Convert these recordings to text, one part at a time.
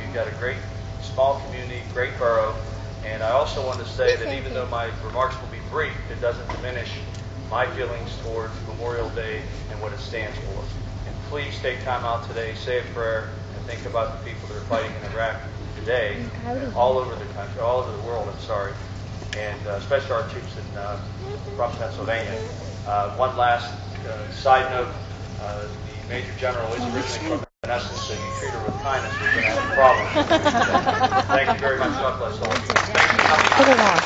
You've got a great small community, great borough. And I also want to say that even though my remarks will be brief, it doesn't diminish my feelings towards Memorial Day and what it stands for. And please take time out today, say a prayer, and think about the people that are fighting in Iraq today, all over the country, all over the world, and especially our troops from Pennsylvania. One last side note, the Major General is originally from Essence, so you treat her with kindness, we're going to have a problem. Thank you very much. God bless all of you. Thank you. Put it on.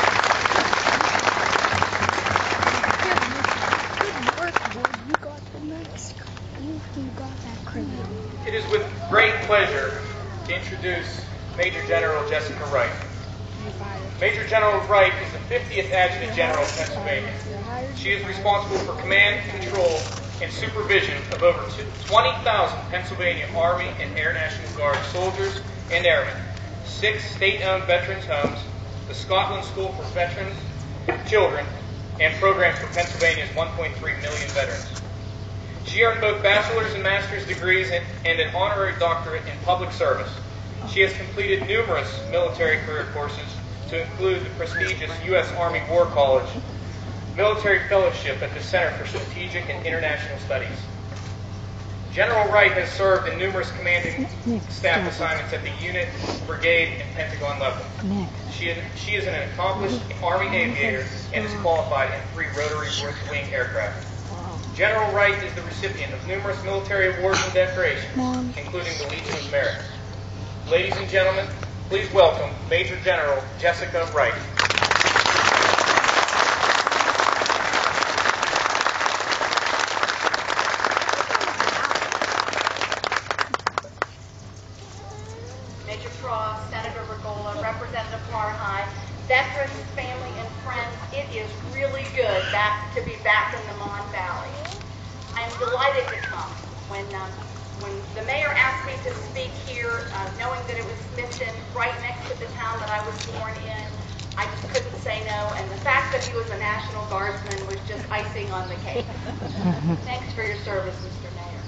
It is with great pleasure to introduce Major General Jessica Wright. Major General Wright is the 50th Adjutant General of Pennsylvania. She is responsible for command, control, and supervision of over 20,000 Pennsylvania Army and Air National Guard soldiers and airmen, 6 state-owned veterans homes, the Scotland School for Veterans Children, and programs for Pennsylvania's 1.3 million veterans. She earned both bachelor's and master's degrees and an honorary doctorate in public service. She has completed numerous military career courses, to include the prestigious U.S. Army War College Military Fellowship at the Center for Strategic and International Studies. General Wright has served in numerous commanding staff assignments at the unit, brigade, and Pentagon level. She is an accomplished Army aviator and is qualified in 3 rotary wing aircraft. General Wright is the recipient of numerous military awards and decorations, including the Legion of Merit. Ladies and gentlemen, please welcome Major General Jessica Wright. Senator Regola, Representative Farhai, veterans, family, and friends, it is really good to be back in the Mon Valley. I'm delighted to come. When the mayor asked me to speak here, knowing that it was Smithton, right next to the town that I was born in, I just couldn't say no, and the fact that he was a National Guardsman was just icing on the cake. Thanks for your service, Mr. Mayor.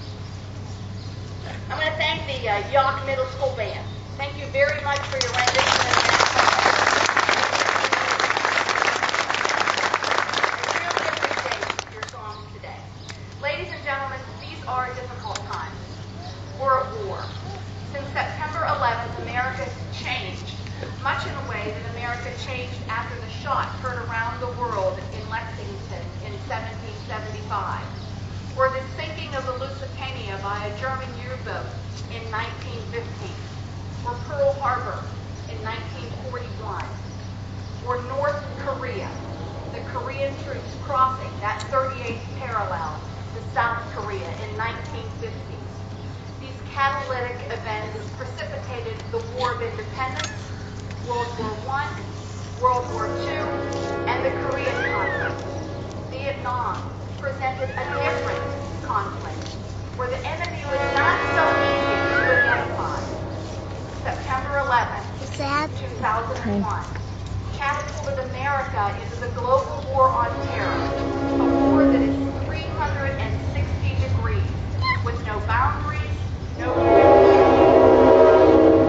I'm going to thank the Yough Middle School Band. Thank you very much for your rendition of the national anthem. I really appreciate your songs today. Ladies and gentlemen, these are difficult times. We're at war. Since September 11th, America has changed, much in a way that America changed after the shot heard around the world in Lexington in 1775, or the sinking of the Lusitania by a German U-boat in 1915. Or Pearl Harbor in 1941, or North Korea, the Korean troops crossing that 38th parallel to South Korea in 1950. These catalytic events precipitated the War of Independence, World War I, World War II, and the Korean conflict. Vietnam presented a different conflict, where the enemy was not so easy to identify. September 11th, 2001, catapulted America into the global war on terror, a war that is 360 degrees, with no boundaries, no limits.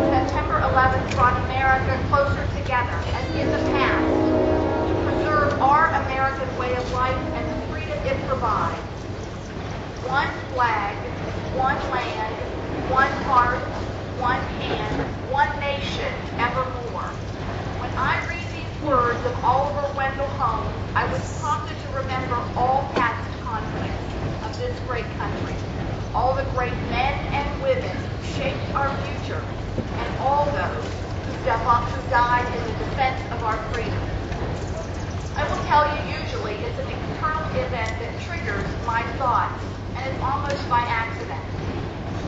September 11th brought America closer together, as in the past, to preserve our American way of life and the freedom it provides. One flag, one land, one heart, one hand, one nation, evermore. When I read these words of Oliver Wendell Holmes, I was prompted to remember all past conflicts of this great country, all the great men and women who shaped our future, and all those who died in the defense of our freedom. I will tell you, usually it's an external event that triggers my thoughts, and it's almost by accident.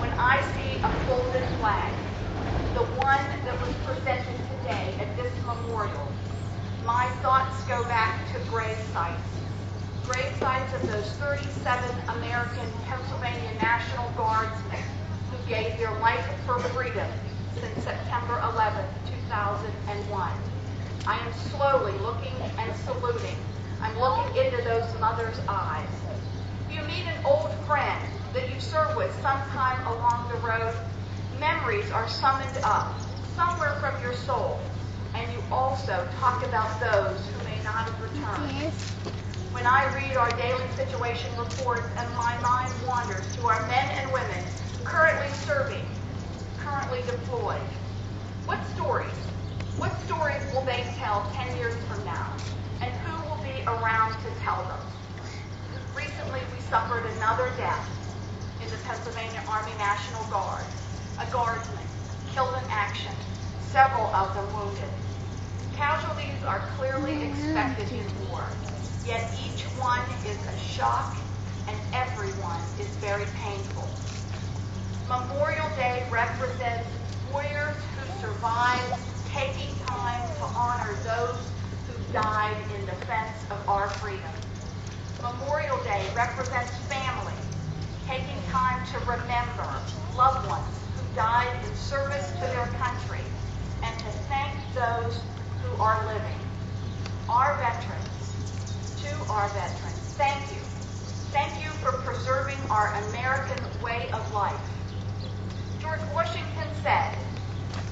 When I see a folded flag, the one that was presented today at this memorial, my thoughts go back to grave sites of those 37 American Pennsylvania National Guardsmen who gave their life for freedom since September 11, 2001. I am slowly looking and saluting. I'm looking into those mothers' eyes. You meet an old friend that you served with sometime along the road. memories are summoned up somewhere from your soul, and you also talk about those who may not have returned. Yes. When I read our daily situation reports and my mind wanders to our men and women currently serving, currently deployed, what stories will they tell 10 years from now? And who will be around to tell them? Recently, we suffered another death in the Pennsylvania Army National Guard, a guardsman killed in action, several of them wounded. Casualties are clearly expected in war, yet each one is a shock and everyone is very painful. Memorial Day represents warriors who survived, taking time to honor those who died in defense of our freedom. Memorial Day represents family, taking time to remember loved ones who died in service to their country and to thank those who are living. Our veterans, to our veterans, thank you. Thank you for preserving our American way of life. George Washington said,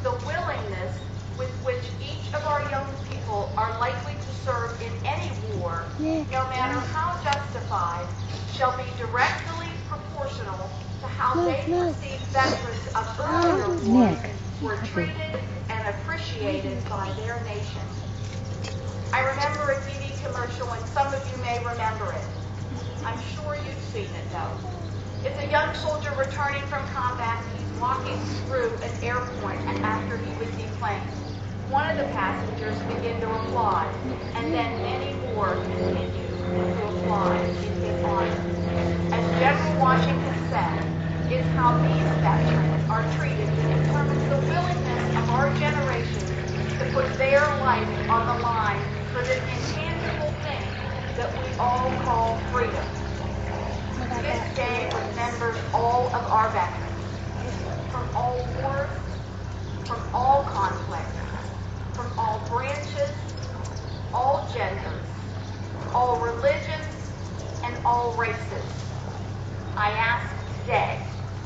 "The willingness with which each of our young people are likely to serve in any war, no matter how justified, shall be directly proportional to how they perceive veterans of earlier wars were treated and appreciated by their nation." I remember a TV commercial, and some of you may remember it. I'm sure you've seen it, though. It's a young soldier returning from combat. He's walking through an airport after he was deplaned. One of the passengers began to applaud, and then many more continued to applaud in his honor. As General Washington said, it's how these veterans are treated that determines the willingness of our generation to put their life on the line for this intangible thing that we all call freedom. This day remembers all of our veterans, from all wars, from all conflicts, from all branches, all genders, all religions, and all races. I ask today,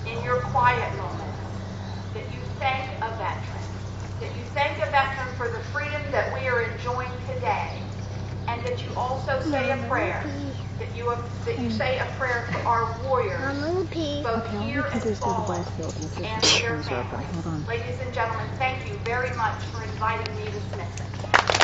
in your quiet moments, that you thank a veteran for the freedom that we are enjoying today, and that you also say a prayer, that you say a prayer for our warriors, both here and fallen, and their families. Ladies and gentlemen, thank you very much for inviting me to Smithton.